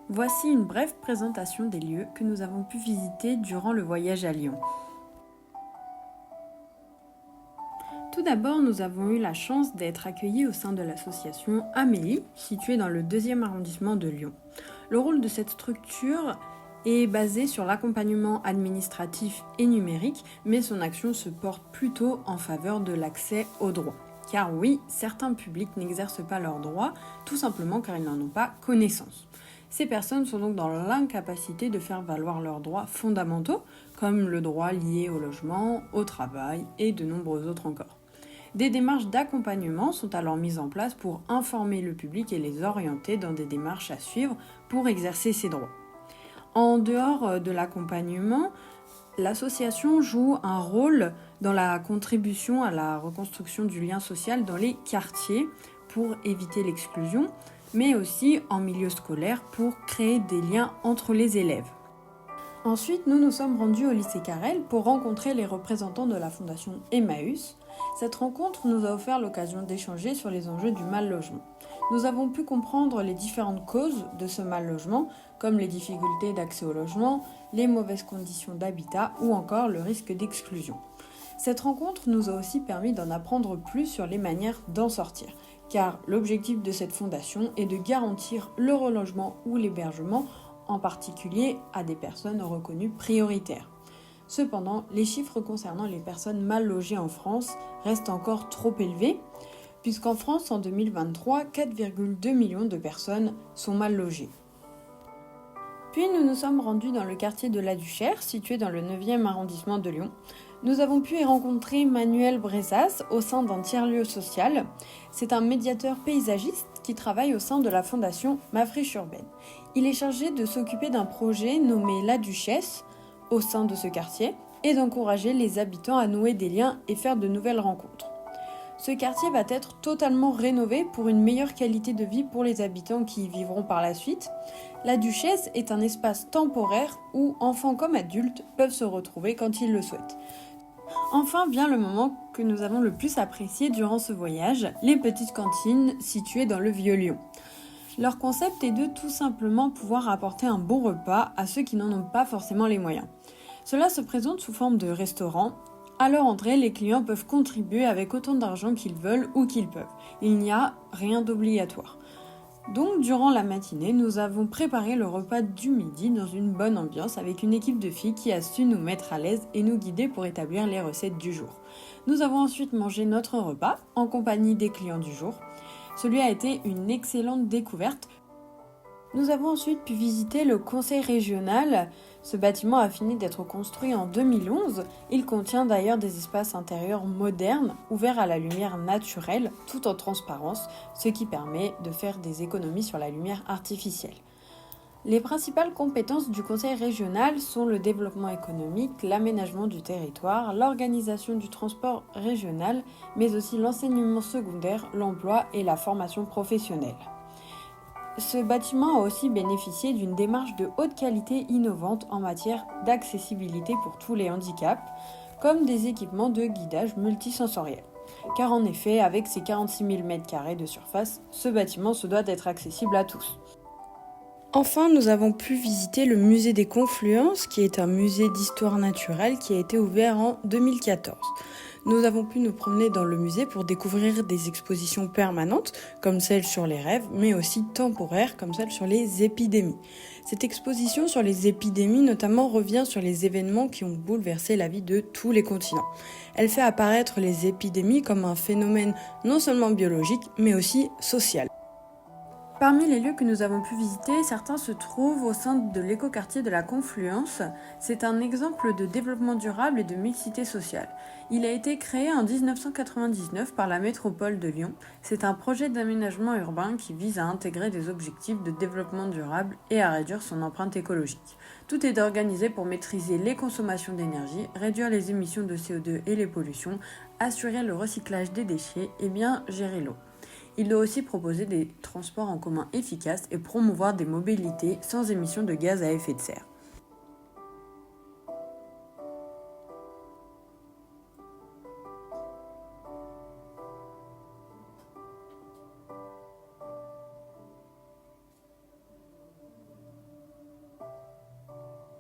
Voici une brève présentation des lieux que nous avons pu visiter durant le voyage à Lyon. Tout d'abord, nous avons eu la chance d'être accueillis au sein de l'association Amélie, située dans le 2e arrondissement de Lyon. Le rôle de cette structure est basé sur l'accompagnement administratif et numérique, mais son action se porte plutôt en faveur de l'accès aux droits. Car oui, certains publics n'exercent pas leurs droits, tout simplement car ils n'en ont pas connaissance. Ces personnes sont donc dans l'incapacité de faire valoir leurs droits fondamentaux, comme le droit lié au logement, au travail et de nombreux autres encore. Des démarches d'accompagnement sont alors mises en place pour informer le public et les orienter dans des démarches à suivre pour exercer ces droits. En dehors de l'accompagnement, l'association joue un rôle dans la contribution à la reconstruction du lien social dans les quartiers pour éviter l'exclusion, mais aussi en milieu scolaire pour créer des liens entre les élèves. Ensuite, nous nous sommes rendus au lycée Carrel pour rencontrer les représentants de la fondation Emmaüs. Cette rencontre nous a offert l'occasion d'échanger sur les enjeux du mal-logement. Nous avons pu comprendre les différentes causes de ce mal-logement, comme les difficultés d'accès au logement, les mauvaises conditions d'habitat ou encore le risque d'exclusion. Cette rencontre nous a aussi permis d'en apprendre plus sur les manières d'en sortir, car l'objectif de cette fondation est de garantir le relogement ou l'hébergement, en particulier à des personnes reconnues prioritaires. Cependant, les chiffres concernant les personnes mal logées en France restent encore trop élevés, puisqu'en France, en 2023, 4,2 millions de personnes sont mal logées. Puis nous nous sommes rendus dans le quartier de la Duchère, situé dans le 9e arrondissement de Lyon. Nous avons pu y rencontrer Manuel Brezas au sein d'un tiers-lieu social. C'est un médiateur paysagiste qui travaille au sein de la fondation Ma Friche Urbaine. Il est chargé de s'occuper d'un projet nommé La Duchesse au sein de ce quartier et d'encourager les habitants à nouer des liens et faire de nouvelles rencontres. Ce quartier va être totalement rénové pour une meilleure qualité de vie pour les habitants qui y vivront par la suite. La Duchesse est un espace temporaire où enfants comme adultes peuvent se retrouver quand ils le souhaitent. Enfin vient le moment que nous avons le plus apprécié durant ce voyage, les petites cantines situées dans le Vieux-Lyon. Leur concept est de tout simplement pouvoir apporter un bon repas à ceux qui n'en ont pas forcément les moyens. Cela se présente sous forme de restaurant. À leur entrée, les clients peuvent contribuer avec autant d'argent qu'ils veulent ou qu'ils peuvent. Il n'y a rien d'obligatoire. Donc, durant la matinée, nous avons préparé le repas du midi dans une bonne ambiance avec une équipe de filles qui a su nous mettre à l'aise et nous guider pour établir les recettes du jour. Nous avons ensuite mangé notre repas en compagnie des clients du jour. Celui a été une excellente découverte. Nous avons ensuite pu visiter le conseil régional. Ce bâtiment a fini d'être construit en 2011. Il contient d'ailleurs des espaces intérieurs modernes, ouverts à la lumière naturelle, tout en transparence, ce qui permet de faire des économies sur la lumière artificielle. Les principales compétences du conseil régional sont le développement économique, l'aménagement du territoire, l'organisation du transport régional, mais aussi l'enseignement secondaire, l'emploi et la formation professionnelle. Ce bâtiment a aussi bénéficié d'une démarche de haute qualité innovante en matière d'accessibilité pour tous les handicaps, comme des équipements de guidage multisensoriel. Car en effet, avec ses 46 000 m² de surface, ce bâtiment se doit d'être accessible à tous. Enfin, nous avons pu visiter le musée des Confluences, qui est un musée d'histoire naturelle qui a été ouvert en 2014. Nous avons pu nous promener dans le musée pour découvrir des expositions permanentes, comme celle sur les rêves, mais aussi temporaires, comme celle sur les épidémies. Cette exposition sur les épidémies, notamment, revient sur les événements qui ont bouleversé la vie de tous les continents. Elle fait apparaître les épidémies comme un phénomène non seulement biologique, mais aussi social. Parmi les lieux que nous avons pu visiter, certains se trouvent au sein de l'écoquartier de la Confluence. C'est un exemple de développement durable et de mixité sociale. Il a été créé en 1999 par la métropole de Lyon. C'est un projet d'aménagement urbain qui vise à intégrer des objectifs de développement durable et à réduire son empreinte écologique. Tout est organisé pour maîtriser les consommations d'énergie, réduire les émissions de CO2 et les pollutions, assurer le recyclage des déchets et bien gérer l'eau. Il doit aussi proposer des transports en commun efficaces et promouvoir des mobilités sans émissions de gaz à effet de serre.